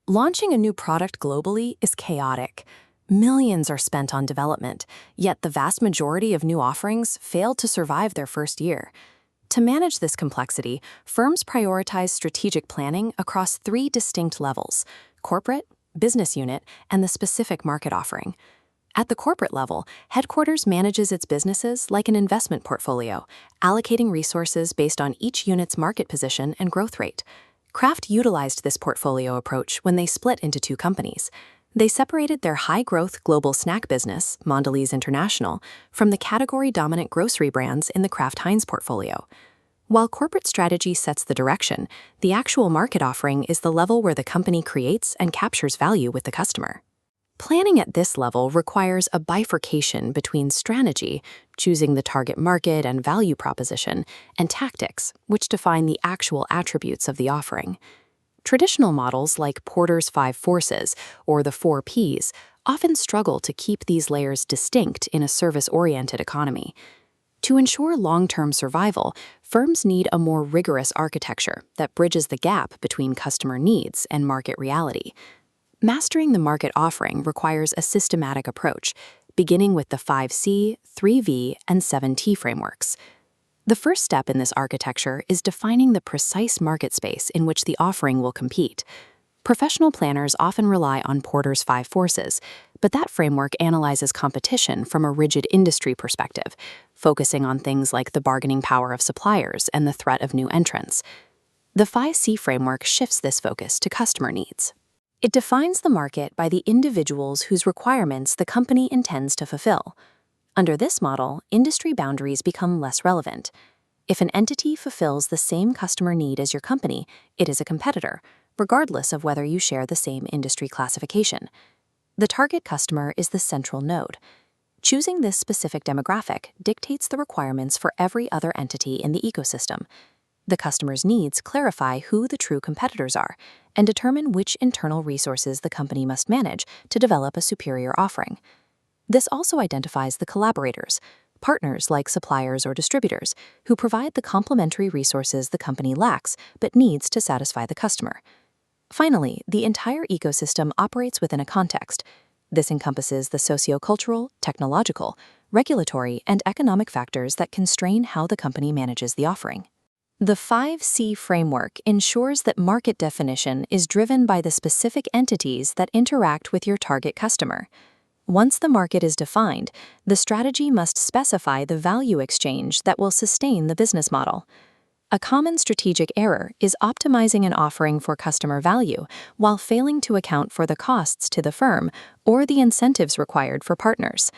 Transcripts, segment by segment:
Launching a new product globally is chaotic. Millions are spent on development, yet the vast majority of new offerings fail to survive their first year. To manage this complexity, firms prioritize strategic planning across three distinct levels: corporate, business unit, and the specific market offering. At the corporate level, headquarters manages its businesses like an investment portfolio, allocating resources based on each unit's market position and growth rate. Kraft utilized this portfolio approach when they split into two companies. They separated their high-growth global snack business, Mondelez International, from the category-dominant grocery brands in the Kraft Heinz portfolio. While corporate strategy sets the direction, the actual market offering is the level where the company creates and captures value with the customer. Planning at this level requires a bifurcation between strategy, choosing the target market and value proposition, and tactics, which define the actual attributes of the offering. Traditional models like Porter's Five Forces or the 4Ps often struggle to keep these layers distinct in a service-oriented economy. To ensure long-term survival, firms need a more rigorous architecture that bridges the gap between customer needs and market reality. Mastering the market offering requires a systematic approach, beginning with the 5C, 3V, and 7T frameworks. The first step in this architecture is defining the precise market space in which the offering will compete. Professional planners often rely on Porter's Five Forces, but that framework analyzes competition from a rigid industry perspective, focusing on things like the bargaining power of suppliers and the threat of new entrants. The 5C framework shifts this focus to customer needs. It defines the market by the individuals whose requirements the company intends to fulfill. Under this model, industry boundaries become less relevant. If an entity fulfills the same customer need as your company, it is a competitor, regardless of whether you share the same industry classification. The target customer is the central node. Choosing this specific demographic dictates the requirements for every other entity in the ecosystem. The customer's needs clarify who the true competitors are and determine which internal resources the company must manage to develop a superior offering. This also identifies the collaborators, partners like suppliers or distributors, who provide the complementary resources the company lacks but needs to satisfy the customer. Finally, the entire ecosystem operates within a context. This encompasses the sociocultural, technological, regulatory, and economic factors that constrain how the company manages the offering. The 5C framework ensures that market definition is driven by the specific entities that interact with your target customer. Once the market is defined, the strategy must specify the value exchange that will sustain the business model. A common strategic error is optimizing an offering for customer value while failing to account for the costs to the firm or the incentives required for partners.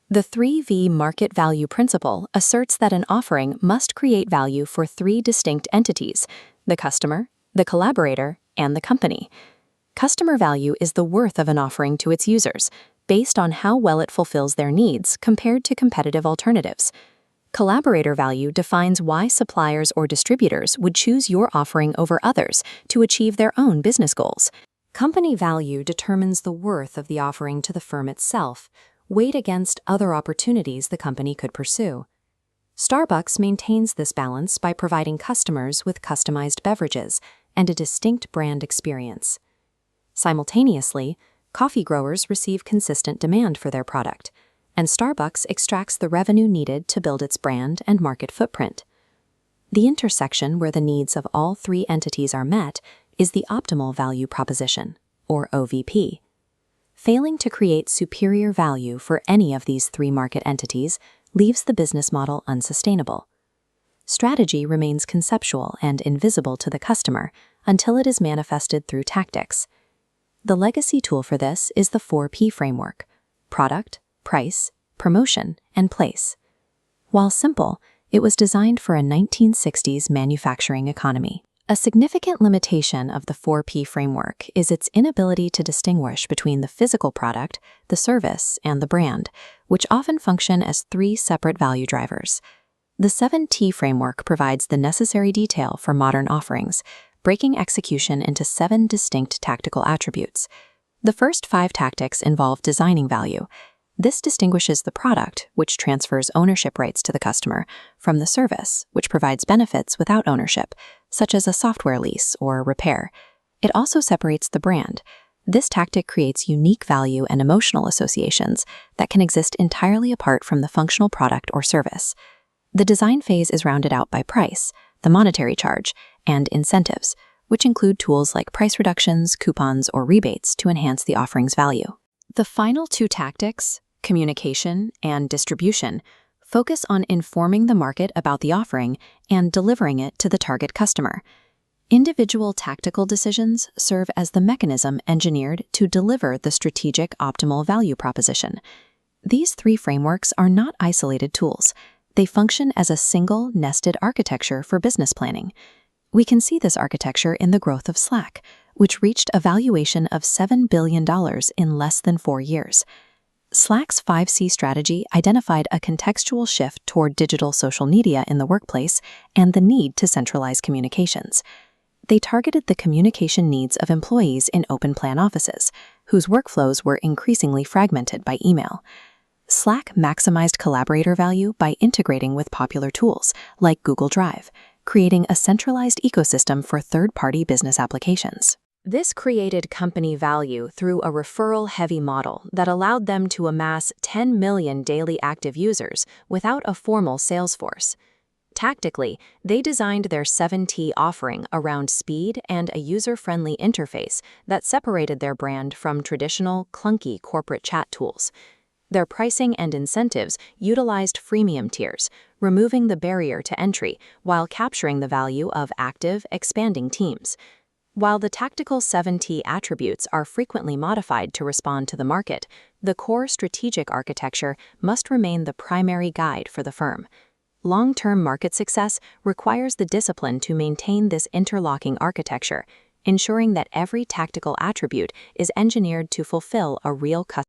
The 3V market value principle asserts that an offering must create value for three distinct entities: the customer, the collaborator, and the company. Customer value is the worth of an offering to its users, based on how well it fulfills their needs compared to competitive alternatives. Collaborator value defines why suppliers or distributors would choose your offering over others to achieve their own business goals. Company value determines the worth of the offering to the firm itself, weighed against other opportunities the company could pursue. Starbucks maintains this balance by providing customers with customized beverages and a distinct brand experience. Simultaneously, coffee growers receive consistent demand for their product, and Starbucks extracts the revenue needed to build its brand and market footprint. The intersection where the needs of all three entities are met is the optimal value proposition, or OVP. Failing to create superior value for any of these three market entities leaves the business model unsustainable. Strategy remains conceptual and invisible to the customer until it is manifested through tactics. The legacy tool for this is the 4P framework: product, price, promotion, and place. While simple, it was designed for a 1960s manufacturing economy. A significant limitation of the 4P framework is its inability to distinguish between the physical product, the service, and the brand, which often function as three separate value drivers. The 7T framework provides the necessary detail for modern offerings, breaking execution into 7 distinct tactical attributes. The first 5 tactics involve designing value. This distinguishes the product, which transfers ownership rights to the customer, from the service, which provides benefits without ownership, such as a software lease or repair. It also separates the brand. This tactic creates unique value and emotional associations that can exist entirely apart from the functional product or service. The design phase is rounded out by price, the monetary charge, and incentives, which include tools like price reductions, coupons, or rebates to enhance the offering's value. The final two tactics, communication and distribution, focus on informing the market about the offering and delivering it to the target customer. Individual tactical decisions serve as the mechanism engineered to deliver the strategic optimal value proposition. These three frameworks are not isolated tools. They function as a single, nested architecture for business planning. We can see this architecture in the growth of Slack, which reached a valuation of $7 billion in less than 4 years. Slack's 5C strategy identified a contextual shift toward digital social media in the workplace and the need to centralize communications. They targeted the communication needs of employees in open-plan offices, whose workflows were increasingly fragmented by email. Slack maximized collaborator value by integrating with popular tools like Google Drive, creating a centralized ecosystem for third-party business applications. This created company value through a referral-heavy model that allowed them to amass 10 million daily active users without a formal sales force. Tactically, they designed their 7T offering around speed and a user-friendly interface that separated their brand from traditional, clunky corporate chat tools. Their pricing and incentives utilized freemium tiers, removing the barrier to entry while capturing the value of active, expanding teams. While the tactical 7T attributes are frequently modified to respond to the market, the core strategic architecture must remain the primary guide for the firm. Long-term market success requires the discipline to maintain this interlocking architecture, ensuring that every tactical attribute is engineered to fulfill a real customer